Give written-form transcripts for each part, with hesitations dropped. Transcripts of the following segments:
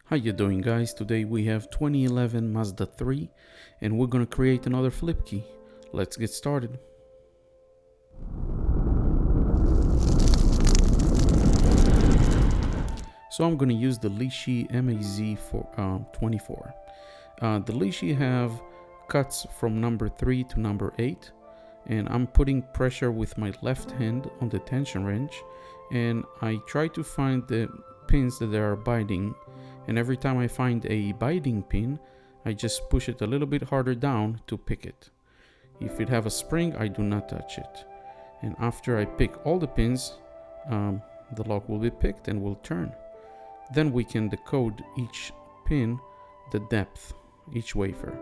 How you doing, guys? Today we have 2011 Mazda 3 and we're gonna create another flip key. Let's get started. So I'm gonna use the Lishi MAZ24. The Lishi have cuts from number 3 to number 8, and I'm putting pressure with my left hand on the tension wrench, and I try to find the pins that are biting, and every time I find a biting pin I just push it a little bit harder down to pick it. If it have a spring, I do not touch it, and after I pick all the pins, the lock will be picked and will turn. Then we can decode each pin, the depth, each wafer.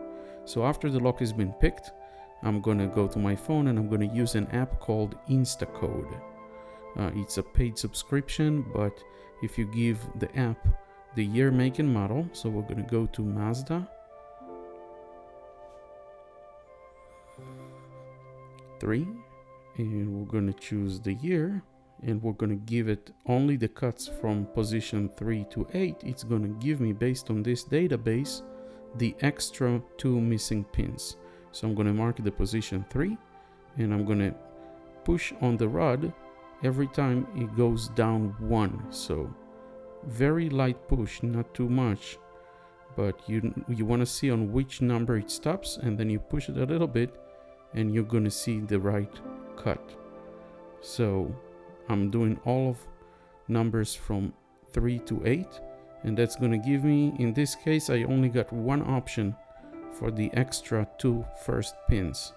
So after the lock has been picked, I'm gonna go to my phone and I'm gonna use an app called Instacode. It's a paid subscription, but if you give the app the year, make and model, so we're gonna go to Mazda 3 and we're gonna choose the year, and we're gonna give it only the cuts from position 3 to 8. It's gonna give me, based on this database, the extra 2 missing pins. So I'm gonna mark the position 3 and I'm gonna push on the rod every time it goes down 1. So very light push, not too much, but you want to see on which number it stops, and then you push it a little bit and you're gonna see the right cut. So I'm doing all of numbers from 3 to 8, and that's gonna give me, in this case I only got one option for the extra 2 first pins.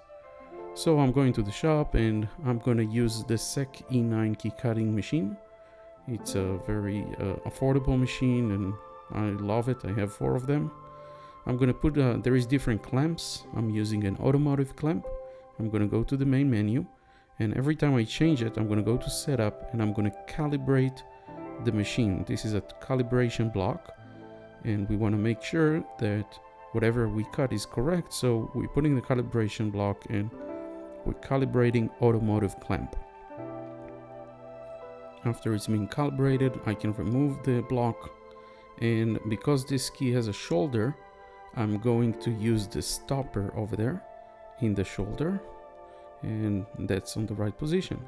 So I'm going to the shop and I'm gonna use the SEC E9 key cutting machine. It's a very affordable machine and I love it. I have 4 of them. I'm gonna put, there is different clamps. I'm using an automotive clamp. I'm gonna go to the main menu, and every time I change it, I'm gonna go to setup and I'm gonna calibrate the machine. This is a calibration block, and we wanna make sure that whatever we cut is correct. So we're putting the calibration block and we're calibrating automotive clamp. After it's been calibrated, I can remove the block, and because this key has a shoulder, I'm going to use the stopper over there in the shoulder, and that's on the right position.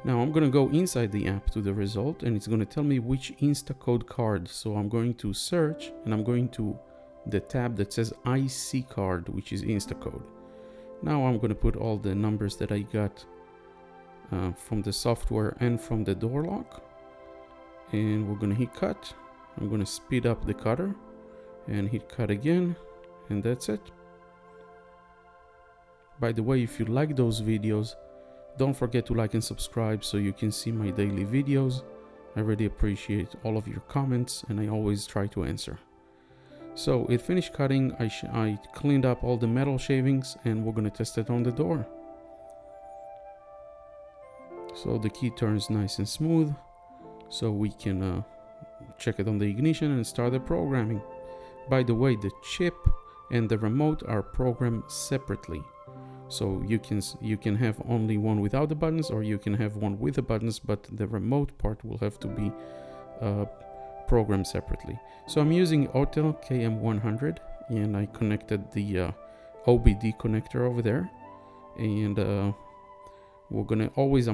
Now I'm gonna go inside the app to the result, and it's gonna tell me which Instacode card. So I'm going to search and I'm going to the tab that says IC card, which is Instacode. Now I'm gonna put all the numbers that I got from the software and from the door lock, and we're gonna hit cut. I'm gonna speed up the cutter and hit cut again, and that's it. By the way, if you like those videos, don't forget to like and subscribe so you can see my daily videos. I really appreciate all of your comments and I always try to answer. So it finished cutting. I cleaned up all the metal shavings and we're gonna test it on the door. So the key turns nice and smooth, so we can check it on the ignition and start the programming. By the way, the chip and the remote are programmed separately. So you can have only one without the buttons, or you can have one with the buttons, but the remote part will have to be programmed separately. So I'm using Autel KM100 and I connected the OBD connector over there, and I'm always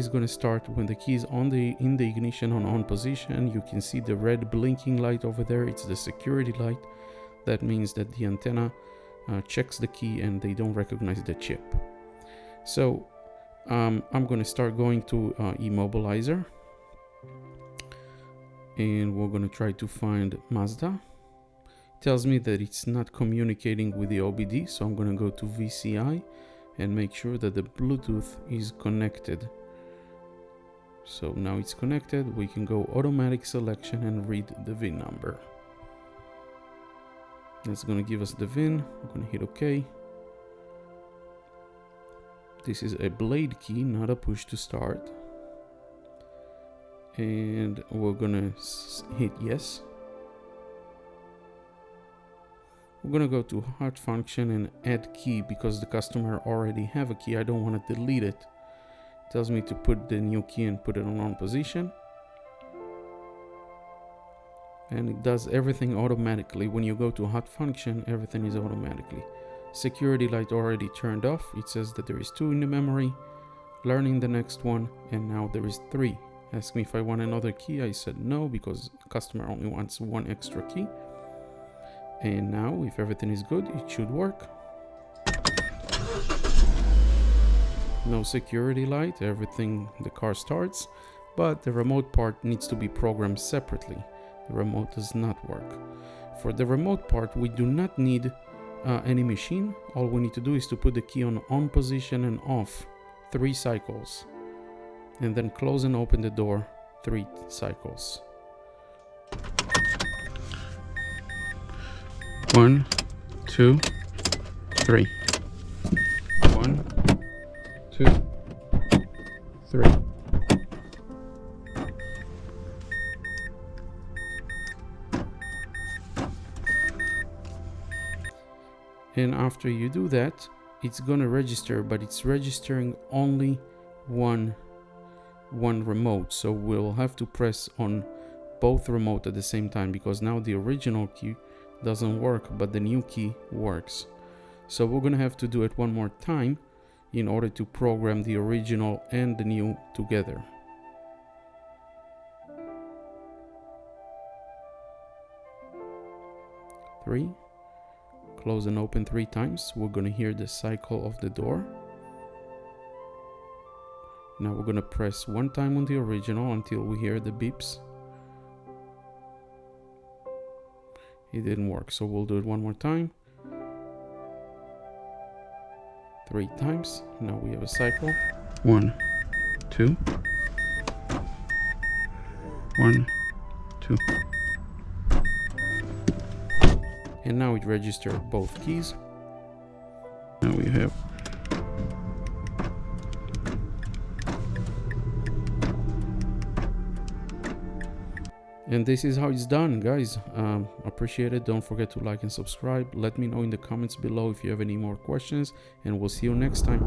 gonna start when the key is in the ignition on position. You can see the red blinking light over there. It's the security light. That means that the antenna checks the key and they don't recognize the chip. So I'm gonna start going to immobilizer, and we're gonna try to find Mazda. It tells me that it's not communicating with the OBD, so I'm gonna go to VCI and make sure that the Bluetooth is connected. So now it's connected. We can go automatic selection and read the VIN number. That's gonna give us the VIN. I'm gonna hit OK. This is a blade key, not a push to start. And we're gonna hit yes. We're gonna go to hard function and add key because the customer already have a key. I don't want to delete it. It tells me to put the new key and put it on position. and it does everything automatically. When you go to hot function, everything is automatically. Security light already turned off. It says that there is 2 in the memory. Learning the next one, and now there is 3. Ask me if I want another key. I said no, because the customer only wants 1 extra key. And now, if everything is good, it should work. No security light, everything, the car starts, but the remote part needs to be programmed separately. The remote does not work. For the remote part, we do not need any machine. All we need to do is to put the key on position and off 3 cycles, and then close and open the door 3 cycles. 1, 2, 3. 1, 2, 3. And after you do that, it's gonna register, but it's registering only one remote. So we'll have to press on both remote at the same time, because now the original key doesn't work, but the new key works. So we're gonna have to do it one more time in order to program the original and the new together. Three. Close and open 3 times. We're gonna hear the cycle of the door. Now we're gonna press 1 time on the original until we hear the beeps. It didn't work, so we'll do it one more time. 3 times. Now we have a cycle. 1, 2. 1, 2. And now it registered both keys. Now we have and this is how it's done, guys. Appreciate it. Don't forget to like and subscribe. Let me know in the comments below if you have any more questions, and we'll see you next time.